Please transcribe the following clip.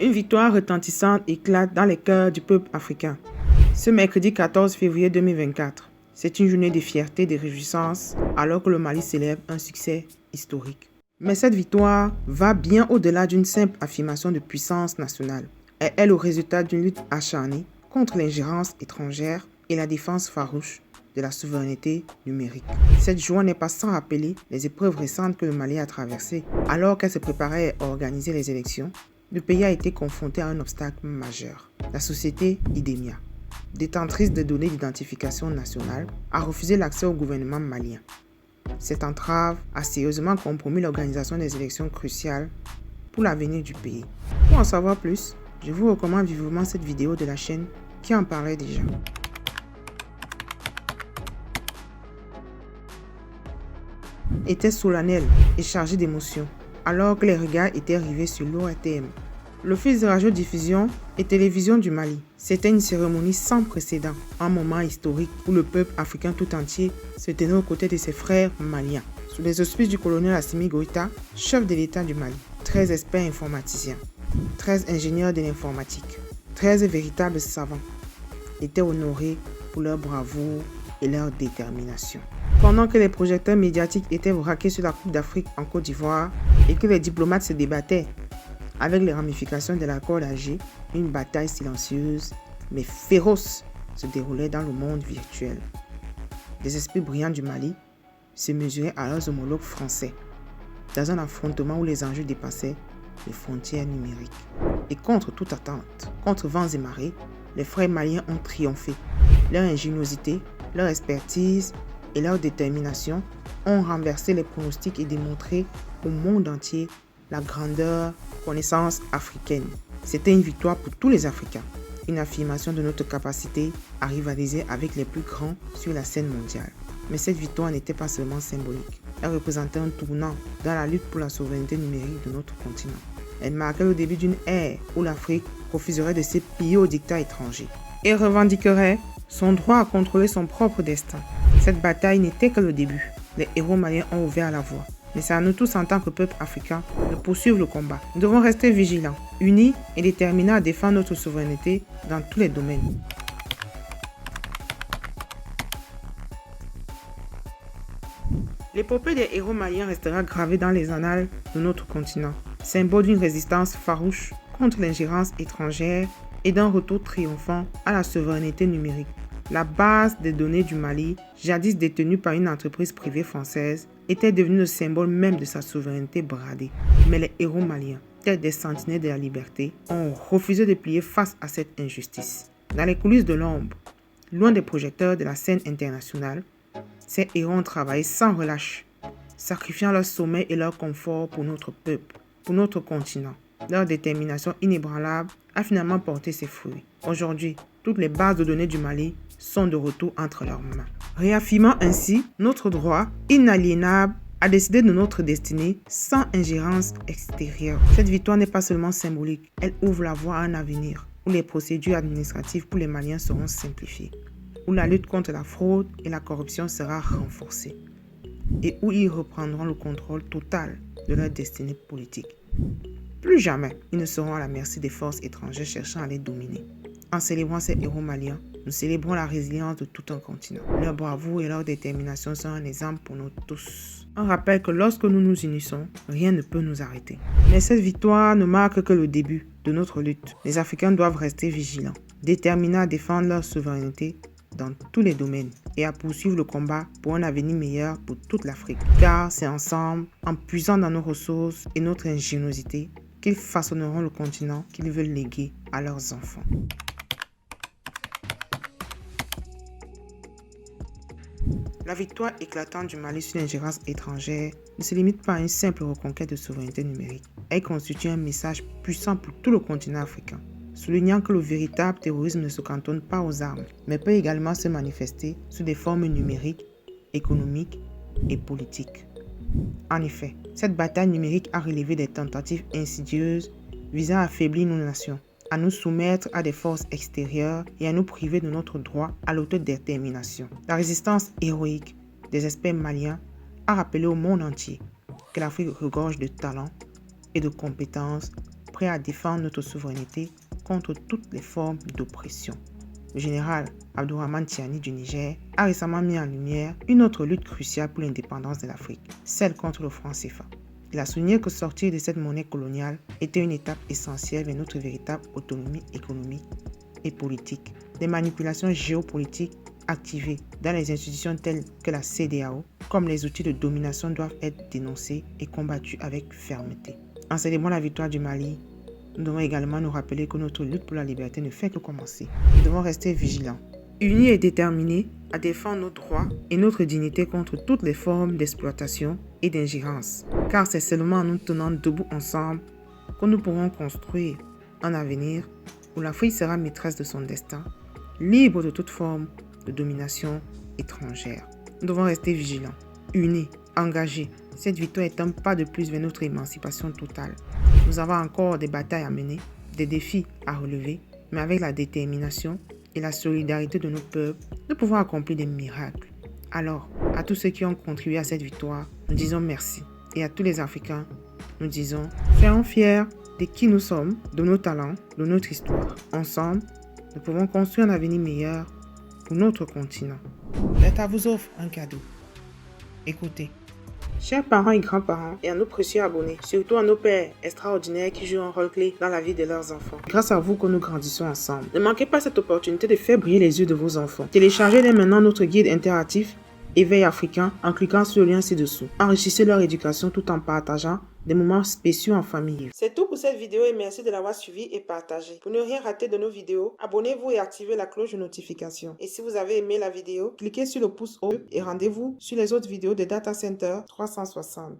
Une victoire retentissante éclate dans les cœurs du peuple africain. Ce mercredi 14 février 2024, c'est une journée de fierté et de réjouissance alors que le Mali célèbre un succès historique. Mais cette victoire va bien au-delà d'une simple affirmation de puissance nationale. Elle est le résultat d'une lutte acharnée contre l'ingérence étrangère et la défense farouche de la souveraineté numérique. Cette joie n'est pas sans rappeler les épreuves récentes que le Mali a traversées. Alors qu'elle se préparait à organiser les élections, le pays a été confronté à un obstacle majeur. La société IDEMIA, détentrice de données d'identification nationale, a refusé l'accès au gouvernement malien. Cette entrave a sérieusement compromis l'organisation des élections cruciales pour l'avenir du pays. Pour en savoir plus, je vous recommande vivement cette vidéo de la chaîne qui en parlait déjà. Était solennel et chargé d'émotions, alors que les regards étaient rivés sur l'ORTM, l'Office de radiodiffusion et télévision du Mali. C'était une cérémonie sans précédent, un moment historique où le peuple africain tout entier se tenait aux côtés de ses frères maliens. Sous les auspices du colonel Assimi Goïta, chef de l'État du Mali, 13 experts informaticiens, 13 ingénieurs de l'informatique, 13 véritables savants étaient honorés pour leur bravoure et leur détermination. Pendant que les projecteurs médiatiques étaient braqués sur la Coupe d'Afrique en Côte d'Ivoire et que les diplomates se débattaient avec les ramifications de l'accord d'Alger, une bataille silencieuse mais féroce se déroulait dans le monde virtuel. Des esprits brillants du Mali se mesuraient à leurs homologues français dans un affrontement où les enjeux dépassaient les frontières numériques. Et contre toute attente, contre vents et marées, les frères maliens ont triomphé. Leur ingéniosité, leur expertise et leur détermination ont renversé les pronostics et démontré au monde entier la grandeur, connaissance africaine. C'était une victoire pour tous les Africains, une affirmation de notre capacité à rivaliser avec les plus grands sur la scène mondiale. Mais cette victoire n'était pas seulement symbolique, elle représentait un tournant dans la lutte pour la souveraineté numérique de notre continent. Elle marquait le début d'une ère où l'Afrique refuserait de se plier aux dictats étrangers et revendiquerait son droit à contrôler son propre destin. Cette bataille n'était que le début. Les héros maliens ont ouvert la voie. Mais c'est à nous tous en tant que peuple africain de poursuivre le combat. Nous devons rester vigilants, unis et déterminés à défendre notre souveraineté dans tous les domaines. L'épopée des héros maliens restera gravée dans les annales de notre continent, symbole d'une résistance farouche contre l'ingérence étrangère et d'un retour triomphant à la souveraineté numérique. La base des données du Mali, jadis détenue par une entreprise privée française, était devenue le symbole même de sa souveraineté bradée. Mais les héros maliens, tels des sentinelles de la liberté, ont refusé de plier face à cette injustice. Dans les coulisses de l'ombre, loin des projecteurs de la scène internationale, ces héros ont travaillé sans relâche, sacrifiant leur sommeil et leur confort pour notre peuple, pour notre continent. Leur détermination inébranlable a finalement porté ses fruits. Aujourd'hui, toutes les bases de données du Mali sont de retour entre leurs mains, réaffirmant ainsi notre droit inaliénable à décider de notre destinée sans ingérence extérieure. Cette victoire n'est pas seulement symbolique, elle ouvre la voie à un avenir où les procédures administratives pour les Maliens seront simplifiées, où la lutte contre la fraude et la corruption sera renforcée et où ils reprendront le contrôle total de leur destinée politique. Plus jamais, ils ne seront à la merci des forces étrangères cherchant à les dominer. En célébrant ces héros maliens, nous célébrons la résilience de tout un continent. Leur bravoure et leur détermination sont un exemple pour nous tous. Un rappel que lorsque nous nous unissons, rien ne peut nous arrêter. Mais cette victoire ne marque que le début de notre lutte. Les Africains doivent rester vigilants, déterminés à défendre leur souveraineté dans tous les domaines et à poursuivre le combat pour un avenir meilleur pour toute l'Afrique. Car c'est ensemble, en puisant dans nos ressources et notre ingéniosité, qu'ils façonneront le continent qu'ils veulent léguer à leurs enfants. La victoire éclatante du Mali sur l'ingérence étrangère ne se limite pas à une simple reconquête de souveraineté numérique. Elle constitue un message puissant pour tout le continent africain, soulignant que le véritable terrorisme ne se cantonne pas aux armes, mais peut également se manifester sous des formes numériques, économiques et politiques. En effet, cette bataille numérique a relevé des tentatives insidieuses visant à affaiblir nos nations, à nous soumettre à des forces extérieures et à nous priver de notre droit à l'autodétermination. La résistance héroïque des experts maliens a rappelé au monde entier que l'Afrique regorge de talents et de compétences prêts à défendre notre souveraineté contre toutes les formes d'oppression. Le général Abdourahmane Tiani du Niger a récemment mis en lumière une autre lutte cruciale pour l'indépendance de l'Afrique, celle contre le franc CFA. Il a souligné que sortir de cette monnaie coloniale était une étape essentielle vers notre véritable autonomie économique et politique. Des manipulations géopolitiques activées dans les institutions telles que la CEDEAO, comme les outils de domination, doivent être dénoncés et combattus avec fermeté. En célébrant la victoire du Mali, nous devons également nous rappeler que notre lutte pour la liberté ne fait que commencer. Nous devons rester vigilants, unis et déterminés à défendre nos droits et notre dignité contre toutes les formes d'exploitation et d'ingérence. Car c'est seulement en nous tenant debout ensemble que nous pourrons construire un avenir où l'Afrique sera maîtresse de son destin, libre de toute forme de domination étrangère. Nous devons rester vigilants, unis, engagés. Cette victoire est un pas de plus vers notre émancipation totale. Nous avons encore des batailles à mener, des défis à relever, mais avec la détermination et la solidarité de nos peuples, nous pouvons accomplir des miracles. Alors, à tous ceux qui ont contribué à cette victoire, nous disons merci. Et à tous les Africains, nous disons, soyons fiers de qui nous sommes, de nos talents, de notre histoire. Ensemble, nous pouvons construire un avenir meilleur pour notre continent. L'État vous offre un cadeau. Écoutez. Chers parents et grands-parents, et à nos précieux abonnés, surtout à nos pères extraordinaires qui jouent un rôle clé dans la vie de leurs enfants. Grâce à vous que nous grandissons ensemble. Ne manquez pas cette opportunité de faire briller les yeux de vos enfants. Téléchargez dès maintenant notre guide interactif Éveil africain en cliquant sur le lien ci-dessous. Enrichissez leur éducation tout en partageant des moments spéciaux en famille. C'est tout pour cette vidéo et merci de l'avoir suivi et partagé. Pour ne rien rater de nos vidéos, abonnez-vous et activez la cloche de notification. Et si vous avez aimé la vidéo, cliquez sur le pouce haut et rendez-vous sur les autres vidéos de Data Center 360.